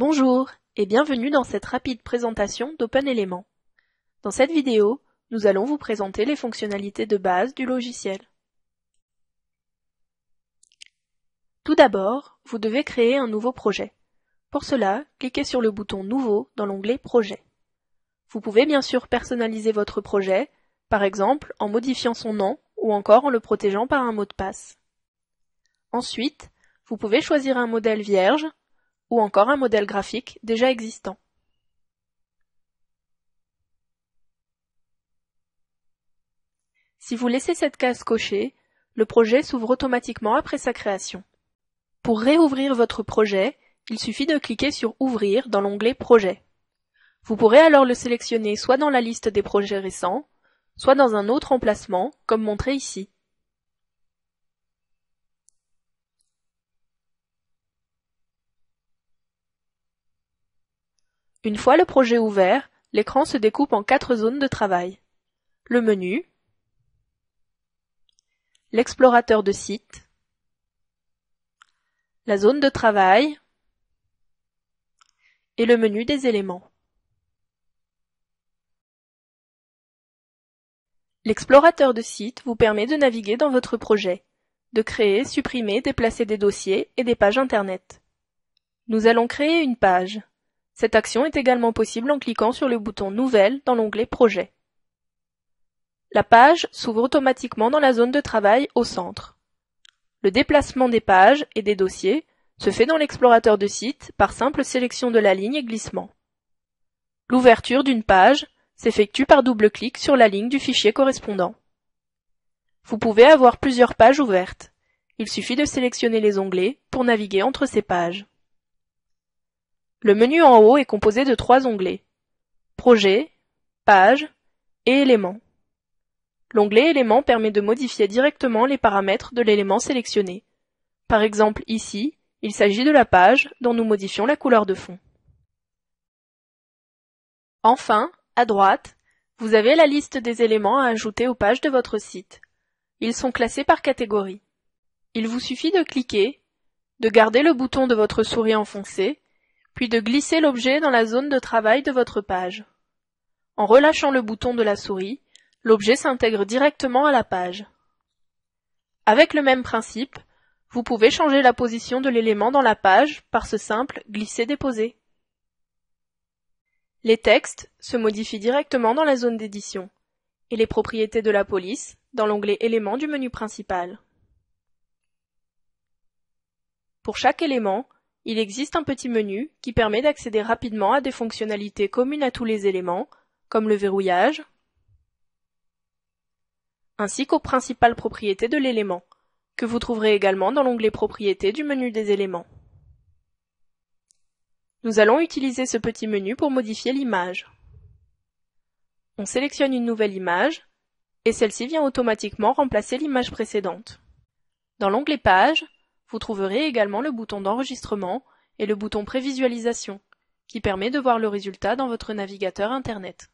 Bonjour et bienvenue dans cette rapide présentation d'OpenElement. Dans cette vidéo, nous allons vous présenter les fonctionnalités de base du logiciel. Tout d'abord, vous devez créer un nouveau projet. Pour cela, cliquez sur le bouton Nouveau dans l'onglet Projet. Vous pouvez bien sûr personnaliser votre projet, par exemple en modifiant son nom ou encore en le protégeant par un mot de passe. Ensuite, vous pouvez choisir un modèle vierge ou encore un modèle graphique déjà existant. Si vous laissez cette case cochée, le projet s'ouvre automatiquement après sa création. Pour réouvrir votre projet, il suffit de cliquer sur Ouvrir dans l'onglet Projet. Vous pourrez alors le sélectionner soit dans la liste des projets récents, soit dans un autre emplacement, comme montré ici. Une fois le projet ouvert, l'écran se découpe en 4 zones de travail. Le menu, l'explorateur de site, la zone de travail et le menu des éléments. L'explorateur de site vous permet de naviguer dans votre projet, de créer, supprimer, déplacer des dossiers et des pages Internet. Nous allons créer une page. Cette action est également possible en cliquant sur le bouton Nouvelle dans l'onglet Projet. La page s'ouvre automatiquement dans la zone de travail au centre. Le déplacement des pages et des dossiers se fait dans l'explorateur de site par simple sélection de la ligne et glissement. L'ouverture d'une page s'effectue par double clic sur la ligne du fichier correspondant. Vous pouvez avoir plusieurs pages ouvertes. Il suffit de sélectionner les onglets pour naviguer entre ces pages. Le menu en haut est composé de 3 onglets: Projet, Page et Éléments. L'onglet Éléments permet de modifier directement les paramètres de l'élément sélectionné. Par exemple ici, il s'agit de la page dont nous modifions la couleur de fond. Enfin, à droite, vous avez la liste des éléments à ajouter aux pages de votre site. Ils sont classés par catégorie. Il vous suffit de cliquer, de garder le bouton de votre souris enfoncé, puis de glisser l'objet dans la zone de travail de votre page. En relâchant le bouton de la souris, l'objet s'intègre directement à la page. Avec le même principe, vous pouvez changer la position de l'élément dans la page par ce simple glisser-déposer. Les textes se modifient directement dans la zone d'édition et les propriétés de la police dans l'onglet Éléments du menu principal. Pour chaque élément, il existe un petit menu qui permet d'accéder rapidement à des fonctionnalités communes à tous les éléments, comme le verrouillage, ainsi qu'aux principales propriétés de l'élément, que vous trouverez également dans l'onglet Propriétés du menu des éléments. Nous allons utiliser ce petit menu pour modifier l'image. On sélectionne une nouvelle image, et celle-ci vient automatiquement remplacer l'image précédente. Dans l'onglet Pages, vous trouverez également le bouton d'enregistrement et le bouton Prévisualisation, qui permet de voir le résultat dans votre navigateur Internet.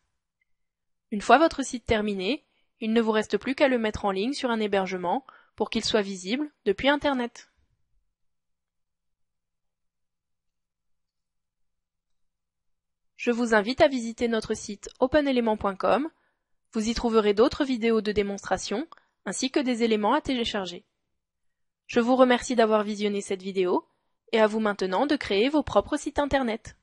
Une fois votre site terminé, il ne vous reste plus qu'à le mettre en ligne sur un hébergement pour qu'il soit visible depuis Internet. Je vous invite à visiter notre site openelement.com. Vous y trouverez d'autres vidéos de démonstration ainsi que des éléments à télécharger. Je vous remercie d'avoir visionné cette vidéo et à vous maintenant de créer vos propres sites Internet.